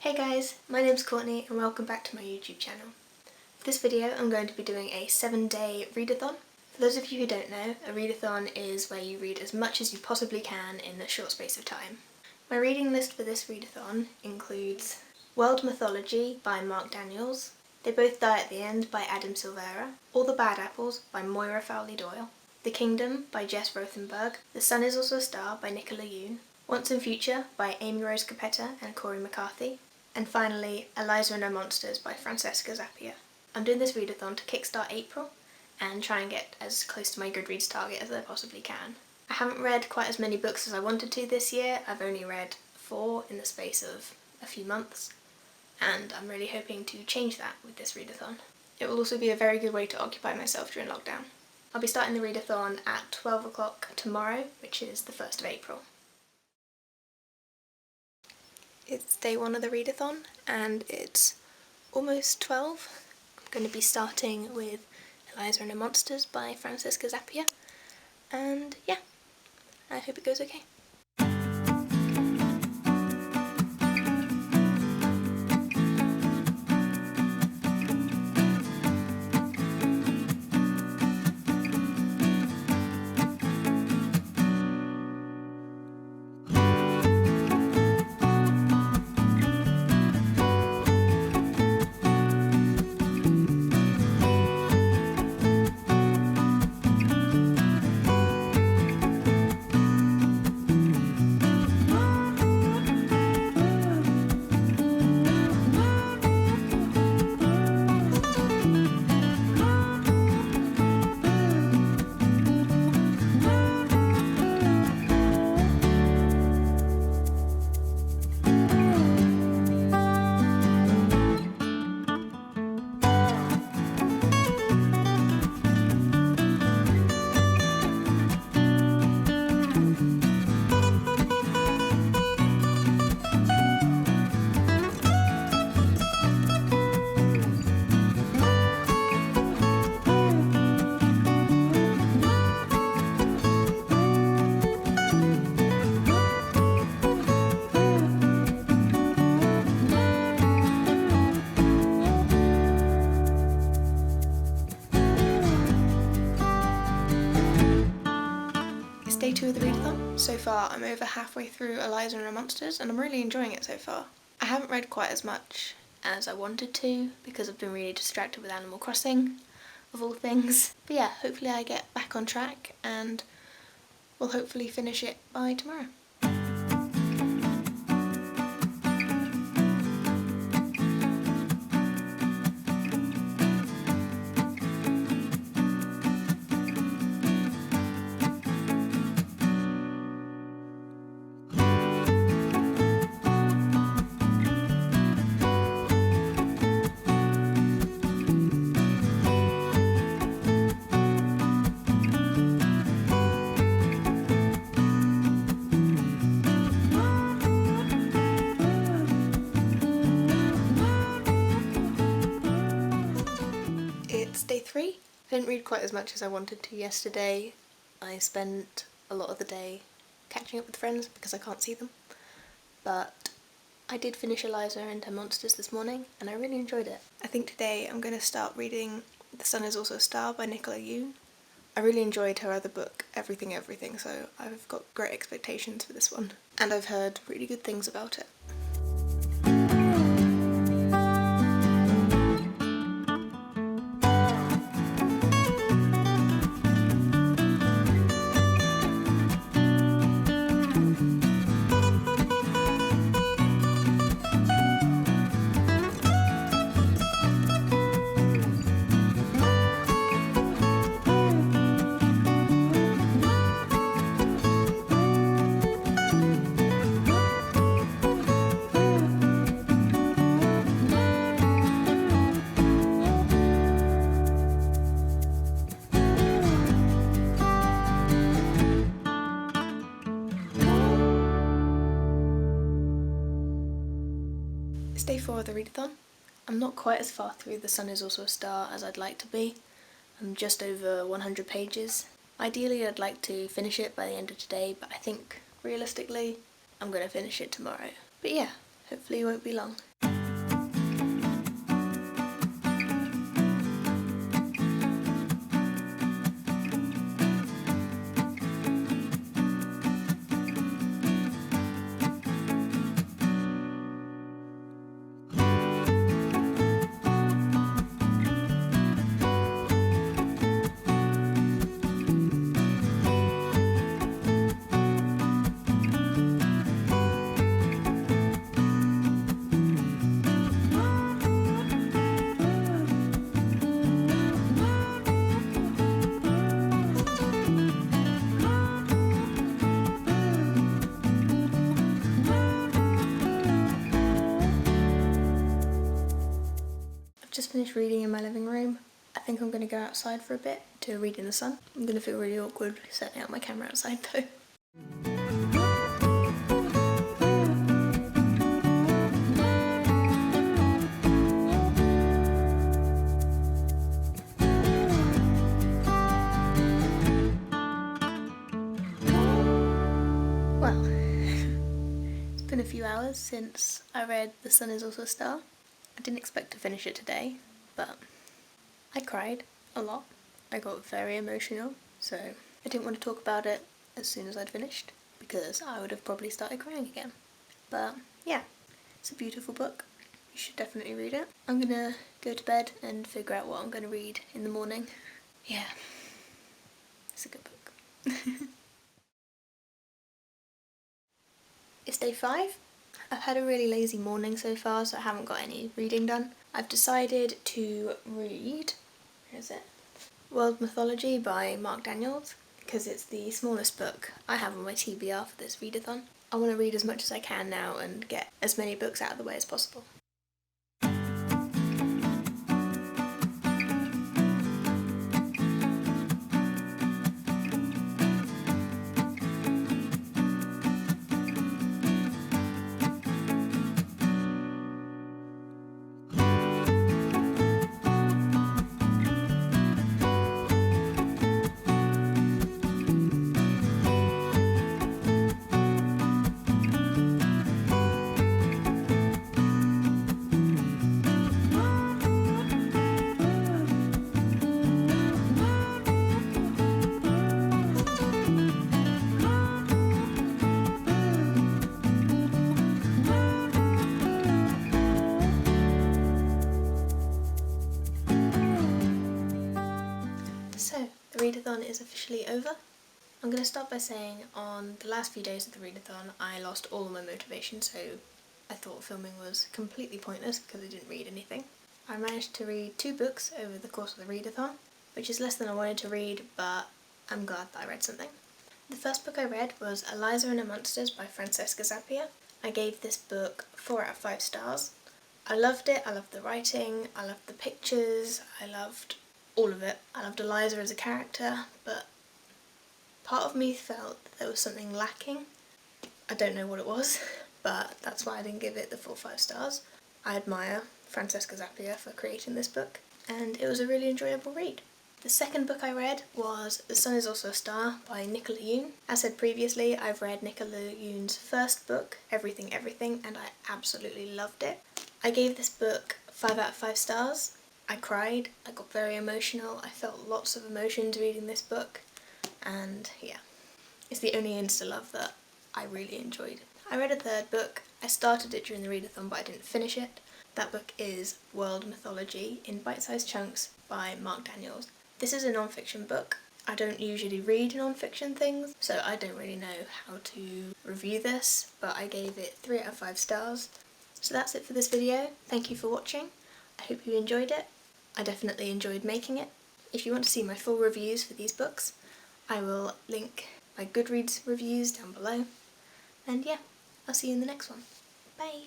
Hey guys, my name's Courtney and welcome back to my YouTube channel. For this video I'm going to be doing a 7-day readathon. For those of you who don't know, a readathon is where you read as much as you possibly can in a short space of time. My reading list for this readathon includes World Mythology by Mark Daniels, They Both Die at the End by Adam Silvera, All the Bad Apples by Moira Fowley Doyle, The Kingdom by Jess Rothenberg, The Sun is Also a Star by Nicola Yoon, Once and Future by Amy Rose Capetta and Corey McCarthy, and finally Eliza and Her Monsters by Francesca Zappia. I'm doing this readathon to kickstart April and try and get as close to my Goodreads target as I possibly can. I haven't read quite as many books as I wanted to this year. I've only read 4 in the space of a few months, and I'm really hoping to change that with this readathon. It will also be a very good way to occupy myself during lockdown. I'll be starting the readathon at 12 o'clock tomorrow, which is the 1st of April. It's day 1 of the readathon and it's almost 12. I'm going to be starting with Eliza and Her Monsters by Francesca Zappia, and yeah, I hope it goes okay. Day 2 of the readathon. So far I'm over halfway through Eliza and Her Monsters and I'm really enjoying it so far. I haven't read quite as much as I wanted to because I've been really distracted with Animal Crossing, of all things. But yeah, hopefully I get back on track and we'll hopefully finish it by tomorrow. It's day 3. I didn't read quite as much as I wanted to yesterday. I spent a lot of the day catching up with friends because I can't see them. But I did finish Eliza and Her Monsters this morning and I really enjoyed it. I think today I'm going to start reading The Sun is Also a Star by Nicola Yoon. I really enjoyed her other book, Everything Everything, so I've got great expectations for this one. And I've heard really good things about it. It's day 4 of the readathon. I'm not quite as far through The Sun is Also a Star as I'd like to be. I'm just over 100 pages. Ideally I'd like to finish it by the end of today, but I think realistically I'm going to finish it tomorrow. But yeah, hopefully it won't be long. just finished reading in my living room. I think I'm going to go outside for a bit to read in the sun. I'm going to feel really awkward setting out my camera outside though. Well, it's been a few hours since I read The Sun Is Also a Star. I didn't expect to finish it today, but I cried a lot. I got very emotional, so I didn't want to talk about it as soon as I'd finished, because I would have probably started crying again. But yeah, it's a beautiful book. You should definitely read it. I'm gonna go to bed and figure out what I'm gonna read in the morning. Yeah, it's a good book. It's day 5. I've had a really lazy morning so far, so I haven't got any reading done. I've decided to read, where is it? World Mythology by Mark Daniels, because it's the smallest book I have on my TBR for this readathon. I want to read as much as I can now and get as many books out of the way as possible. So, the readathon is officially over. I'm going to start by saying on the last few days of the readathon I lost all of my motivation, so I thought filming was completely pointless because I didn't read anything. I managed to read 2 books over the course of the readathon, which is less than I wanted to read, but I'm glad that I read something. The first book I read was Eliza and Her Monsters by Francesca Zappia. I gave this book 4 out of 5 stars. I loved it, I loved the writing, I loved the pictures, I loved all of it. I loved Eliza as a character, but part of me felt that there was something lacking. I don't know what it was, but that's why I didn't give it the full 5 stars. I admire Francesca Zappia for creating this book, and it was a really enjoyable read. The second book I read was The Sun Is Also a Star by Nicola Yoon. As said previously, I've read Nicola Yoon's first book, Everything Everything, and I absolutely loved it. I gave this book 5 out of 5 stars. I cried, I got very emotional, I felt lots of emotions reading this book, and yeah, it's the only insta-love that I really enjoyed. I read a third book. I started it during the readathon but I didn't finish it. That book is World Mythology in Bite-Sized Chunks by Mark Daniels. This is a non-fiction book. I don't usually read non-fiction things, so I don't really know how to review this, but I gave it 3 out of 5 stars. So that's it for this video. Thank you for watching. I hope you enjoyed it. I definitely enjoyed making it. If you want to see my full reviews for these books, I will link my Goodreads reviews down below. And yeah, I'll see you in the next one. Bye!